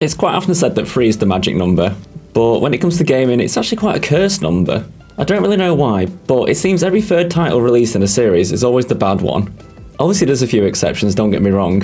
It's quite often said that 3 is the magic number, but when it comes to gaming, it's actually quite a cursed number. I don't really know why, but it seems every third title released in a series is always the bad one. Obviously there's a few exceptions, don't get me wrong,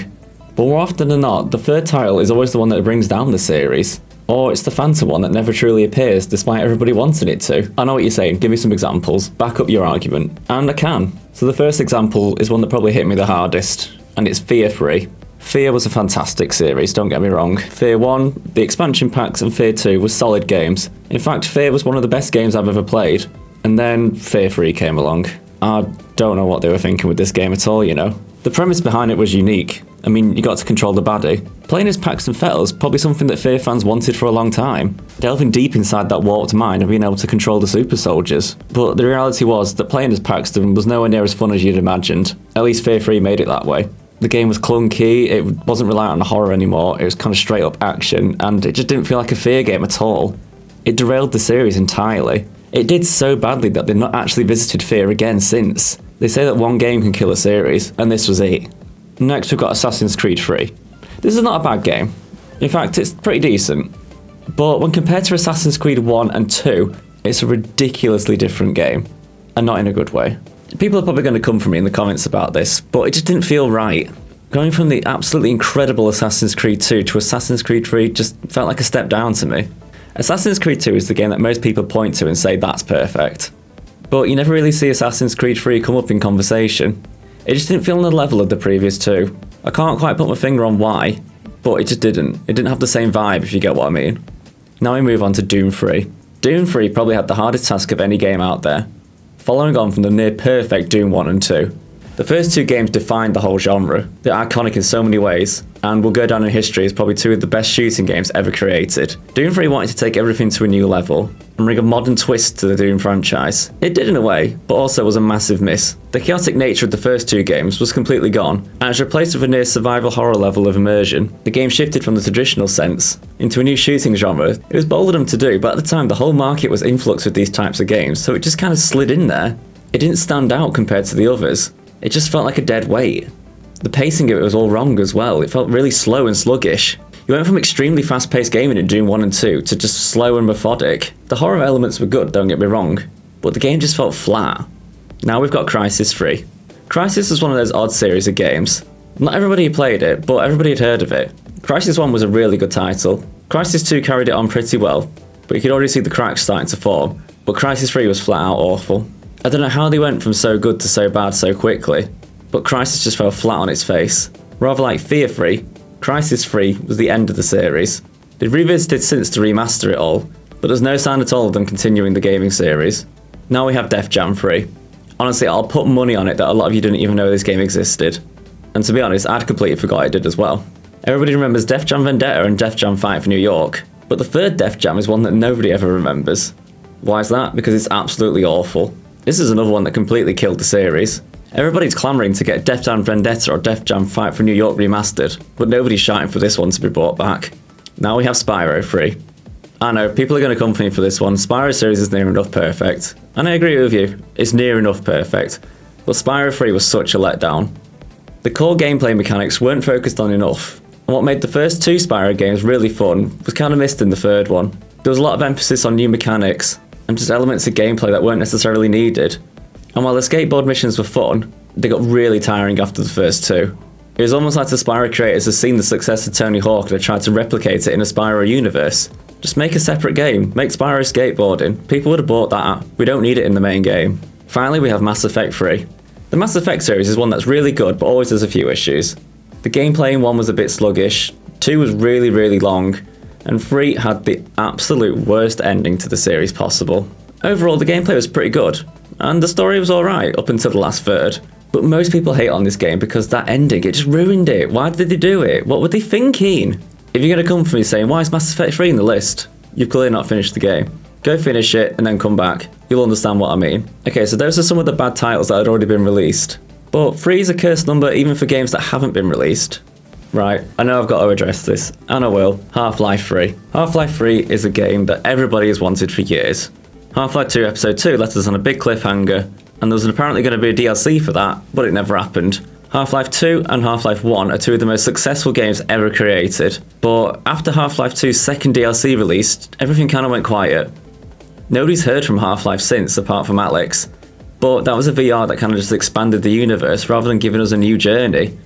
but more often than not, the third title is always the one that brings down the series. Or it's the phantom one that never truly appears despite everybody wanting it to. I know what you're saying, give me some examples, back up your argument. And I can. So the first example is one that probably hit me the hardest, and it's Fear 3. Fear was a fantastic series, don't get me wrong. Fear 1, the expansion packs, and Fear 2 were solid games. In fact, Fear was one of the best games I've ever played. And then Fear 3 came along. I don't know what they were thinking with this game at all, you know. The premise behind it was unique. I mean, you got to control the baddie. Playing as Paxton Fettle's probably something that Fear fans wanted for a long time. Delving deep inside that warped mind and being able to control the super soldiers. But the reality was that playing as Paxton was nowhere near as fun as you'd imagined. At least Fear 3 made it that way. The game was clunky, it wasn't reliant on horror anymore, it was kind of straight up action, and it just didn't feel like a Fear game at all. It derailed the series entirely. It did so badly that they've not actually visited Fear again since. They say that one game can kill a series, and this was it. Next we've got Assassin's Creed 3. This is not a bad game. In fact, it's pretty decent. But when compared to Assassin's Creed 1 and 2, it's a ridiculously different game. And not in a good way. People are probably going to come for me in the comments about this, but it just didn't feel right. Going from the absolutely incredible Assassin's Creed 2 to Assassin's Creed 3 just felt like a step down to me. Assassin's Creed 2 is the game that most people point to and say that's perfect. But you never really see Assassin's Creed 3 come up in conversation. It just didn't feel on the level of the previous two. I can't quite put my finger on why, but it just didn't. It didn't have the same vibe, if you get what I mean. Now we move on to Doom 3. Doom 3 probably had the hardest task of any game out there, following on from the near-perfect Doom 1 and 2. The first two games defined the whole genre. They're iconic in so many ways, and will go down in history as probably two of the best shooting games ever created. Doom 3 wanted to take everything to a new level, and bring a modern twist to the Doom franchise. It did in a way, but also was a massive miss. The chaotic nature of the first two games was completely gone, and it was replaced with a near survival horror level of immersion. The game shifted from the traditional sense into a new shooting genre. It was bold of them to do, but at the time the whole market was influxed with these types of games, so it just kind of slid in there. It didn't stand out compared to the others. It just felt like a dead weight. The pacing of it was all wrong as well. It felt really slow and sluggish. You went from extremely fast-paced gaming in Doom 1 and 2 to just slow and methodic. The horror elements were good, don't get me wrong, but the game just felt flat. Now we've got Crysis 3. Crysis was one of those odd series of games. Not everybody had played it, but everybody had heard of it. Crysis 1 was a really good title. Crysis 2 carried it on pretty well, but you could already see the cracks starting to form. But Crysis 3 was flat out awful. I don't know how they went from so good to so bad so quickly, but Crysis just fell flat on its face. Rather like Fear 3, Crysis 3 was the end of the series. They've revisited since to remaster it all, but there's no sign at all of them continuing the gaming series. Now we have Def Jam 3. Honestly, I'll put money on it that a lot of you didn't even know this game existed. And to be honest, I'd completely forgot it did as well. Everybody remembers Def Jam Vendetta and Def Jam Fight for New York, but the third Def Jam is one that nobody ever remembers. Why is that? Because it's absolutely awful. This is another one that completely killed the series. Everybody's clamouring to get Def Jam Vendetta or Def Jam Fight for New York remastered, but nobody's shouting for this one to be brought back. Now we have Spyro 3. I know, people are going to come for me for this one. Spyro series is near enough perfect. And I agree with you, it's near enough perfect. But Spyro 3 was such a letdown. The core gameplay mechanics weren't focused on enough, and what made the first two Spyro games really fun was kind of missed in the third one. There was a lot of emphasis on new mechanics, and just elements of gameplay that weren't necessarily needed. And while the skateboard missions were fun, they got really tiring after the first two. It was almost like the Spyro creators had seen the success of Tony Hawk and had tried to replicate it in a Spyro universe. Just make a separate game, make Spyro skateboarding. People would have bought that, we don't need it in the main game. Finally we have Mass Effect 3. The Mass Effect series is one that's really good but always has a few issues. The gameplay in 1 was a bit sluggish, 2 was really long, and 3 had the absolute worst ending to the series possible. Overall, the gameplay was pretty good, and the story was alright up until the last third. But most people hate on this game because that ending, it just ruined it. Why did they do it? What were they thinking? If you're going to come for me saying, why is Mass Effect 3 in the list? You've clearly not finished the game. Go finish it and then come back. You'll understand what I mean. Okay, so those are some of the bad titles that had already been released. But 3 is a cursed number even for games that haven't been released. Right, I know I've got to address this, and I will. Half-Life 3. Half-Life 3 is a game that everybody has wanted for years. Half-Life 2 Episode 2 left us on a big cliffhanger, and there was apparently going to be a DLC for that, but it never happened. Half-Life 2 and Half-Life 1 are two of the most successful games ever created, but after Half-Life 2's second DLC released, everything kind of went quiet. Nobody's heard from Half-Life since, apart from Alex, but that was a VR that kind of just expanded the universe rather than giving us a new journey.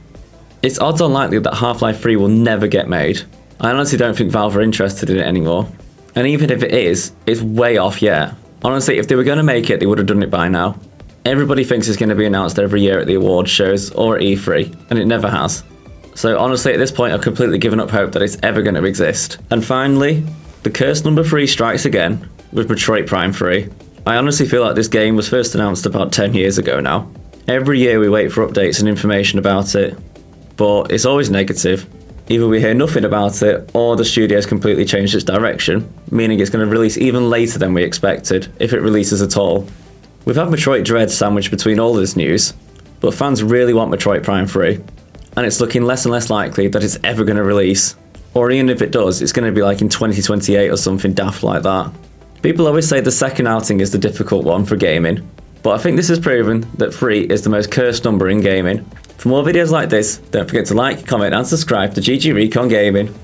It's odds unlikely that Half-Life 3 will never get made. I honestly don't think Valve are interested in it anymore. And even if it is, it's way off yet. Honestly, if they were going to make it, they would have done it by now. Everybody thinks it's going to be announced every year at the awards shows or at E3, and it never has. So honestly, at this point, I've completely given up hope that it's ever going to exist. And finally, the curse number 3 strikes again, with Metroid Prime 3. I honestly feel like this game was first announced about 10 years ago now. Every year we wait for updates and information about it, but it's always negative. Either we hear nothing about it, or the studio's completely changed its direction, meaning it's going to release even later than we expected, if it releases at all. We've had Metroid Dread sandwiched between all this news, but fans really want Metroid Prime 3, and it's looking less and less likely that it's ever going to release. Or even if it does, it's going to be like in 2028 or something daft like that. People always say the second outing is the difficult one for gaming, but I think this has proven that 3 is the most cursed number in gaming. For more videos like this, don't forget to like, comment and subscribe to GG Recon Gaming.